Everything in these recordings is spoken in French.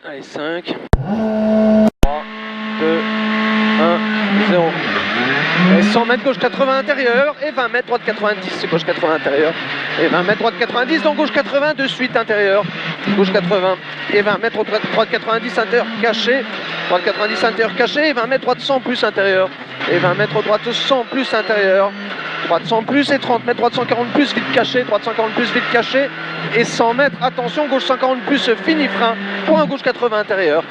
Allez, 5, 3, 2, 1, 0. Et 100 mètres gauche 80 intérieur et 20 mètres droite 90, gauche 80 intérieur et 20 mètres droite 90, donc gauche 80 de suite intérieur, gauche 80 et 20 mètres droite 90 intérieur caché, droite 90 intérieur caché et 20 mètres droite 100 plus intérieur et 20 mètres droite 100 plus intérieur, droite 100 plus et 30 mètres droite 140 plus vite caché, droite 140 plus vite caché et 100 mètres, attention gauche 140 plus fini frein pour un gauche 80 intérieur.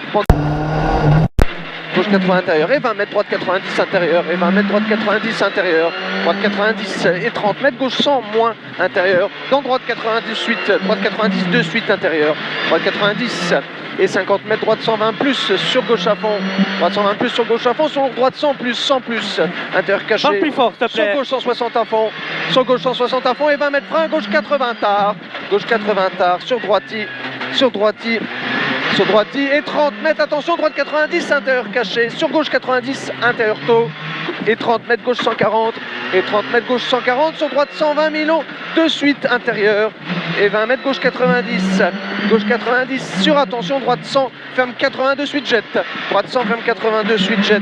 Gauche 80 intérieur et 20 mètres droite 90 intérieur et 20 mètres droite 90 intérieur, droite 90 et 30 mètres, gauche 100 moins intérieur, dans droite 90 suite, droite 90 de suite intérieur, droite 90 et 50 mètres, droite 120 plus sur gauche à fond, droite 120 plus sur gauche à fond, sur droite 100 plus, intérieur caché, plus fort, s'il te plaît. sur gauche 160 à fond, sur gauche 160 à fond et 20 mètres frein, gauche 80 tard, sur droiti, sur droiti et 30 mètres, attention, droite 90, intérieur caché, sur gauche 90, intérieur tôt, et 30 mètres gauche 140, et 30 mètres gauche 140, sur droite 120 Milon, de suite intérieur, et 20 mètres gauche 90, sur attention, droite 100, ferme 80 de suite jet, droite 100, ferme 80 de suite jet,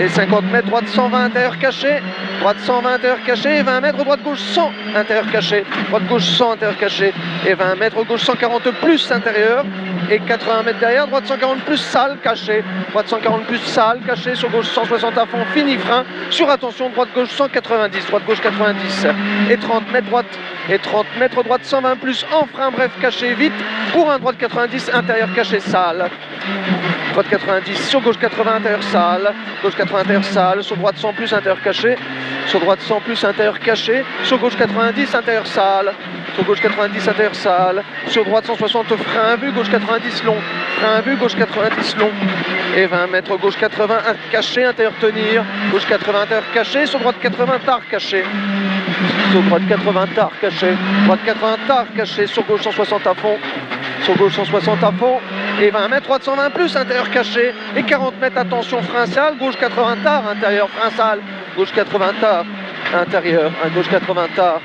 et 50 mètres, droite 120, intérieur caché, droite 120, intérieur caché, et 20 mètres, droite gauche 100, intérieur caché, droite gauche 100, intérieur caché, et 20 mètres, gauche 140 plus intérieur, et 80 mètres derrière, droite 140 plus salle caché, droite 140 plus salle caché, sur gauche 160 à fond, fini frein, sur attention, droite gauche 190, droite gauche 90, et 30 mètres droite 120 plus en frein, bref caché vite, pour un droite 90, intérieur caché salle, droite 90, sur gauche 80 intérieur salle, gauche 80 intérieur salle, sur droite 100 plus intérieur caché, sur droite 100 plus intérieur caché, sur gauche 90 intérieur salle, sur gauche 90 intérieur salle, sur droite 160 frein vu, gauche 90 long, frein vu, gauche 90 long, et 20 mètres gauche 80 caché, intérieur tenir, gauche 80 intérieur caché, sur droite 80 tard caché, sur droite 80 tard caché, droite 80 tard caché, sur gauche 160 à fond, sur gauche 160 à fond, et 20 mètres, droite 120 plus, intérieur caché, et 40 mètres, attention, frein salle, gauche 80 tard, intérieur, frein salle, gauche 80 tard, intérieur, gauche 80 tard,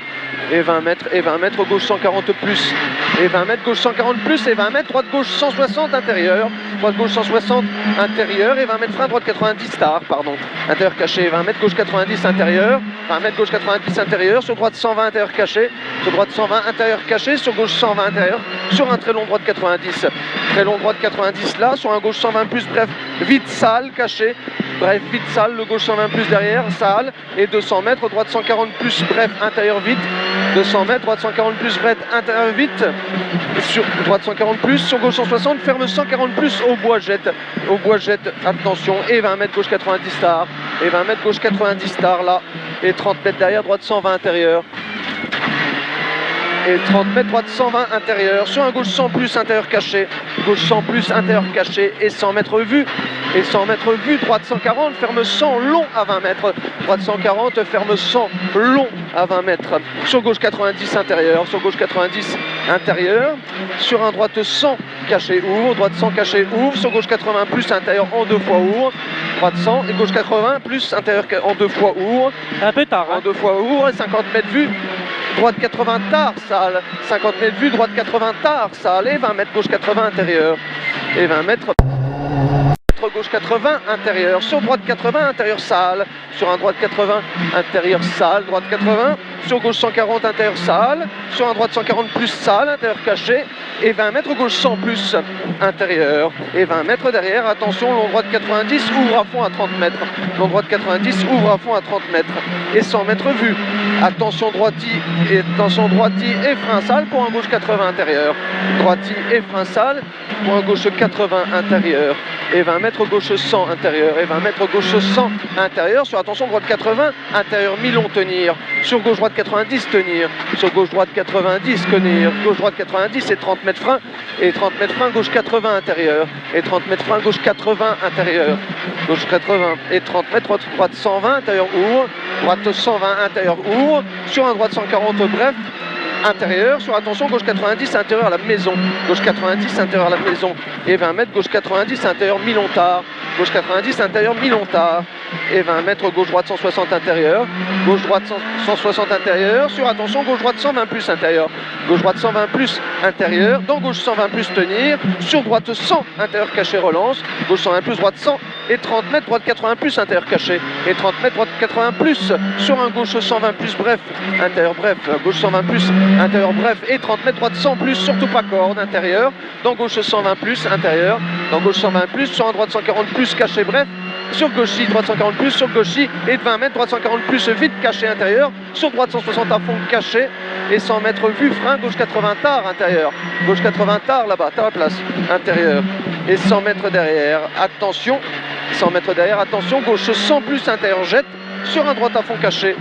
et 20 mètres, gauche 140 plus, et 20 mètres, gauche 140 plus, et 20 mètres, droite gauche 160 intérieur, droite gauche 160 intérieur, et 20 mètres frein, droite 90 tard, pardon, intérieur caché, 20 mètres, gauche 90 intérieur, 20 mètres, gauche 90 intérieur, sur droite 120 intérieur caché, sur droite 120 intérieur caché, sur gauche 120 intérieur, sur un très long droite 90, très long droite 90 là, sur un gauche 120 plus, bref, vite salle, caché, bref, vite salle, le gauche 120 plus derrière, salle, et 200 mètres, droite 140 plus, bref, intérieur vite, 200 mètres, droite 140 plus, bref, intérieur vite, sur droite 140 plus, sur gauche 160, ferme 140 plus au bois jet, attention, et 20 mètres gauche 90 tard, et 20 mètres gauche 90 tard là, et 30 mètres derrière, droite 120 intérieur, et 30 mètres, droite 120 intérieur, sur un gauche 100 plus intérieur caché, gauche 100 plus intérieur caché, et 100 mètres vue, et 100 mètres vue, droite 140, ferme 100 long à 20 mètres, droite 140, ferme 100 long à 20 mètres, sur gauche 90 intérieur, sur gauche 90 intérieur, sur un droite 100 caché ouvre, droite 100 caché ouvre, sur gauche 80 plus intérieur en deux fois ouvre, droite 100 et gauche 80 plus intérieur en deux fois ouvre, un peu tard, hein. En deux fois ouvre, et 50 mètres vue, droite 80 tard, salle, 50 mètres vue, droite 80 tard, salle, et 20 mètres gauche 80 intérieur, et 20 mètres gauche 80 intérieur, sur droite 80 intérieur salle, sur un droite 80 intérieur salle, droite 80, sur gauche 140 intérieur salle, sur un droite 140 plus salle, intérieur caché, et 20 mètres gauche 100 plus intérieur, et 20 mètres derrière, attention, long droite 90, ouvre à fond à 30 mètres, long droite 90, ouvre à fond à 30 mètres, et 100 mètres vue, attention droiti, et frein salle pour un gauche 80 intérieur, droiti et frein salle pour un gauche 80 intérieur, et 20 mètres gauche 100 intérieur, et 20 mètres gauche 100 intérieur, sur attention droite 80 intérieur mi-long tenir, sur gauche droite 90 tenir, sur gauche droite 90 tenir, gauche droite 90 et 30 mètres frein, et 30 mètres frein gauche 80 intérieur, et 30 mètres frein gauche 80 intérieur, gauche 80 et 30 mètres droite 120 intérieur ouvre, droite 120 intérieur ouvre, sur un droite 140 bref, intérieur, sur attention gauche 90 intérieur à la maison, gauche 90 intérieur à la maison, et 20 mètres gauche 90 intérieur mi-long tard, gauche 90 intérieur mi-long tard, et 20 mètres, gauche-droite 160 intérieur, gauche-droite 160 intérieur, sur attention, gauche-droite 120 plus intérieur, gauche-droite 120 plus intérieur, dans gauche 120 plus tenir, sur droite 100 intérieur caché relance, gauche 120 plus, droite 100 et 30 mètres, droite 80 plus intérieur caché, et 30 mètres, droite 80 plus, sur un gauche 120 plus bref, intérieur bref, gauche 120 plus, intérieur bref, et 30 mètres, droite 100 plus, surtout pas corde, intérieur, dans gauche 120 plus, intérieur, dans gauche 120 plus, sur un droite 140 plus, caché bref, sur gauchy, droite 140 plus, sur gauchy, et de 20 mètres, droite 140 plus, vite caché intérieur, sur droite 160 à fond caché, et 100 mètres vue, frein, gauche 80 tard, intérieur, gauche 80 tard là-bas, t'as la place, intérieur, et 100 mètres derrière, attention, 100 mètres derrière, attention, gauche 100 plus intérieur, jette, sur un droite à fond caché,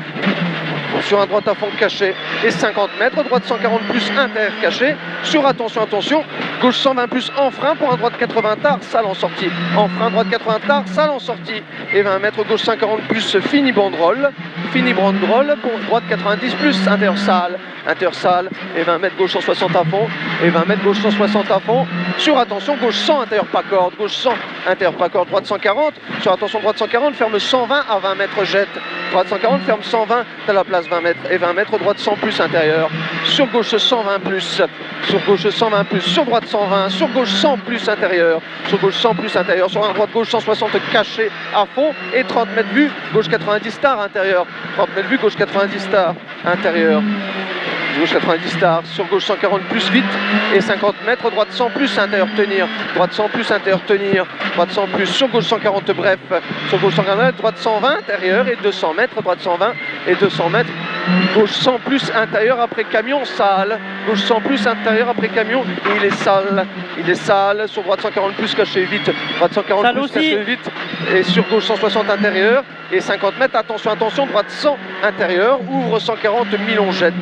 sur un droite à fond caché, et 50 mètres, droite 140 plus intérieur caché, sur attention, attention, gauche 120 plus en frein pour un droite 80 tard, salle en sortie, en frein, droite 80 tard, salle en sortie, et 20 mètres, gauche 140 plus, fini banderole pour droite 90 plus, intérieur salle, et 20 mètres, gauche 160 à fond, et 20 mètres, gauche 160 à fond, sur attention, gauche 100, intérieur pas corde, gauche 100, intérieur pas corde, droite 140, sur attention, droite 140, ferme 120 à 20 mètres, jette, droite 140, ferme 120, t'as la place 20 mètres, et 20 mètres, droite 100 plus intérieur, sur gauche 120 plus, sur gauche 120 plus, sur droite 120, sur gauche 100 plus intérieur, sur gauche 100 plus intérieur, sur un droite gauche 160 caché à fond, et 30 mètres vue, gauche 90 star intérieur, 30 mètres vue, gauche 90 star intérieur, gauche 90 stars, sur gauche 140 plus vite, et 50 mètres, droite 100 plus intérieur tenir, droite 100 plus intérieur tenir, droite 100 plus, sur gauche 140 bref, sur gauche 140 mètres, droite 120 intérieur, et 200 mètres, droite 120 et 200 mètres, gauche 100 plus intérieur après camion, salle, gauche 100 plus intérieur après camion, et il est sale, sur droite 140 plus caché vite, droite 140 Salle plus aussi. caché vite, et sur gauche 160 intérieur, et 50 mètres, attention, droite 100 intérieur, ouvre 140 mi-longette,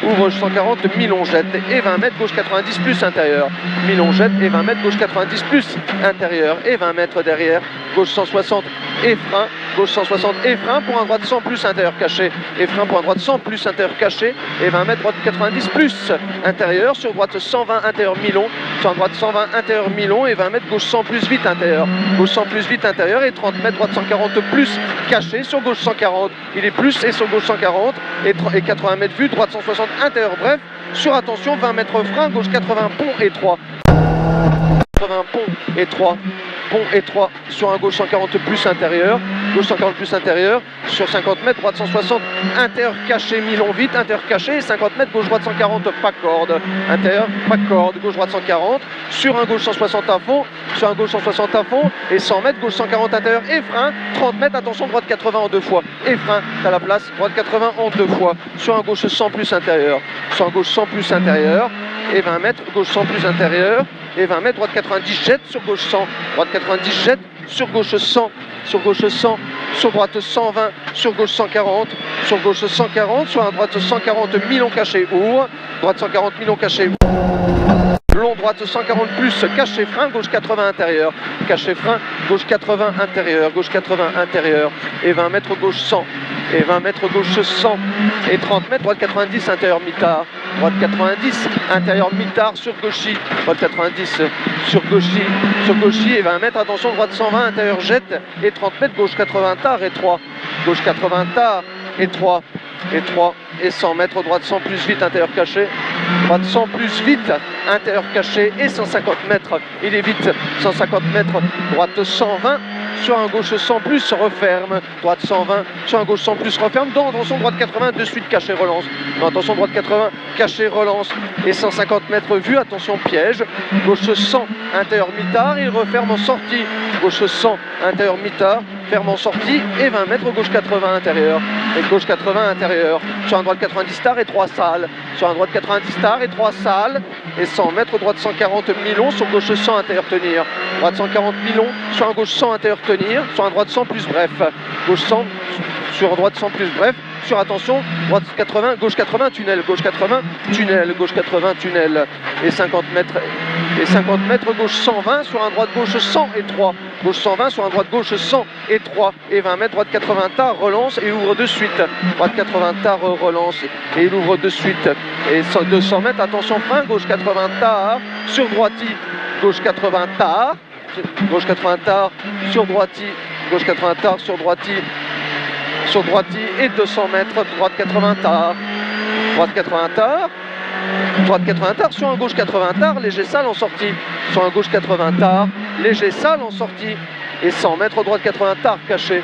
ouvre 140 mi-longette, et 20 mètres, gauche 90 plus intérieur, mi-longette, et 20 mètres, gauche 90 plus intérieur, et 20 mètres derrière, gauche 160 et frein, gauche 160 et frein pour un droite 100 plus intérieur caché, et frein pour un droite 100 plus intérieur caché, et 20 mètres, droite 90 plus intérieur, sur droite 120 intérieur mi-long, sur un droite 120 intérieur mi-long, et 20 mètres, gauche 100 plus vite intérieur, gauche 100 plus vite intérieur, et 30 mètres, droite 140 plus caché, sur gauche 140, il est plus, et sur gauche 140, et 80 mètres vue, droite 160 intérieur bref, sur attention, 20 mètres frein, gauche 80 pont et 3. 80 pont et 3 sur un gauche 140 plus intérieur, gauche 140 plus intérieur, sur 50 mètres, droite 160 intérieur caché, mi-long vite, intérieur caché, et 50 mètres, gauche droite 140 pas corde, intérieur pas corde, gauche droite 140, sur un gauche 160 à fond, sur un gauche 160 à fond, et 100 mètres, gauche 140 intérieur et frein, 30 mètres, attention, droite 80 en 2 fois, et frein, t'as la place, droite 80 en 2 fois, sur un gauche 100 plus intérieur, sur un gauche 100 plus intérieur, et 20 mètres, gauche 100 plus intérieur, et 20 mètres, droite 90 jette, sur gauche 100, droite 90 jette, sur gauche 100, sur gauche 100, sur droite 120, sur gauche 140, sur gauche 140, sur un droite 140 mi-long caché ouvre, droite 140 mi-long caché long, droite 140 plus, caché frein, gauche 80 intérieur, caché frein, gauche 80 intérieur, gauche 80 intérieur, et 20 mètres, gauche 100, et 20 mètres, gauche 100, et 30 mètres, droite 90 intérieur mi-tard, droite 90 intérieur mi-tard sur gauchy, droite 90 sur gauchy, et 20 mètres, attention, droite 120 intérieur jette, et 30 mètres, gauche 80 tard et 3, gauche 80 tard et 3, et 3, et 100 mètres, droite 100 plus vite, intérieur caché, droite 100 plus vite, intérieur caché, et 150 mètres, il est vite, 150 mètres, droite 120, sur un gauche 100 plus, referme, droite 120, sur un gauche 100 plus, referme, dans, attention, droite 80, de suite, caché, relance, non, attention, droite 80, caché, relance, et 150 mètres vue, attention, piège, gauche 100, intérieur mi-tard, il referme en sortie, gauche 100, intérieur mi-tard, ferme en sortie, et 20 mètres, gauche 80 intérieur, et gauche 80 intérieur, sur un droite 90 stars et 3 salles, sur un droite 90 stars et 3 salles, et 100 mètres, droite 140 mi-long, sur gauche 100 intérieur tenir, droite 140 mi-long, sur un gauche 100 intérieur tenir, sur un droite 100 plus bref, gauche 100, sur droite 100 plus bref, sur attention, droite 80, gauche 80 tunnel, gauche 80 tunnel, gauche 80 tunnel, et 50 mètres, gauche 120, sur un droite gauche 100 et 3, gauche 120, sur un droite gauche 100 et 3, et 20 mètres, droite 80 tard, relance et ouvre de suite, droite 80 tard, relance et il ouvre de suite, et 200 mètres, attention frein, gauche 80 tard, sur droiti, gauche 80 tard, gauche 80 tard, sur droiti, gauche 80 tard sur droiti et 200 mètres, droite 80 tard, droite 80 tard, droite 80 tard, sur un gauche 80 tard, léger sale en sortie, sur un gauche 80 tard, léger sale en sortie, et 100 mètres droite 80 tard caché,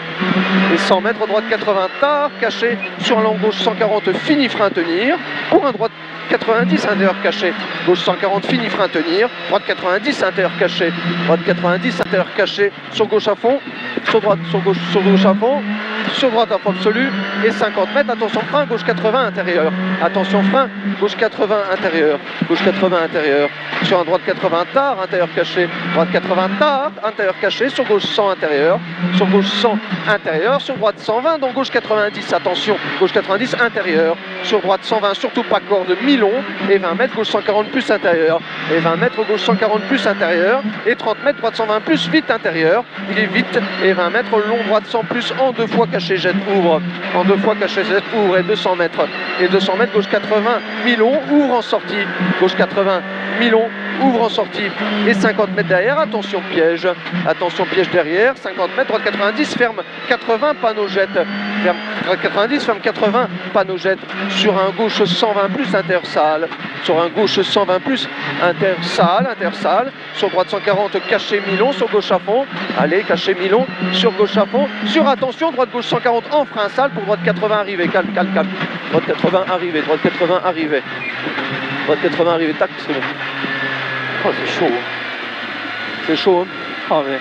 et 100 mètres droite 80 tard caché, sur un long gauche 140 fini frein tenir, pour un droite 90 intérieur caché, gauche 140 fini frein tenir, droite 90 intérieur caché, droite 90 intérieur caché, sur gauche à fond, sur droite, sur gauche à fond, sur droite à fond absolu, et 50 mètres, attention frein, gauche 80 intérieur, attention frein, gauche 80 intérieur, gauche 80 intérieur, sur un droite 80 tard, intérieur caché, droite 80 tard, intérieur caché, sur gauche 100 intérieur, sur gauche 100 intérieur, sur droite 120, donc gauche 90, attention, gauche 90 intérieur, sur droite 120, surtout pas corde, mi-long, et 20 mètres, gauche 140 plus intérieur, et 20 mètres, gauche 140 plus intérieur, et 30 mètres, droite 120 plus, vite intérieur, il est vite, et 20 mètres, long, droite 100 plus, en 2 fois caché, jette, ouvre, en 2 fois caché, jette, ouvre, et 200 mètres, gauche 80, mi-long, ouvre en sortie, gauche 80, mi-long, ouvre en sortie, et 50 mètres derrière, attention piège derrière, 50 mètres, droite 90, ferme 80, panneau jette, ferme droite 90, ferme 80, panneau jette, sur un gauche 120 plus, intersale, sur un gauche 120 plus, intersale, sur droite 140, caché mi-long, sur gauche à fond, allez, caché mi-long, sur gauche à fond, sur attention, droite gauche 140 en frein sale, pour droite 80 arrivé, calme, droite 80 arrivé, droite 80 arrivé, tac, c'est bon. Oh, c'est chaud, hein. C'est chaud, hein. Oh, mais...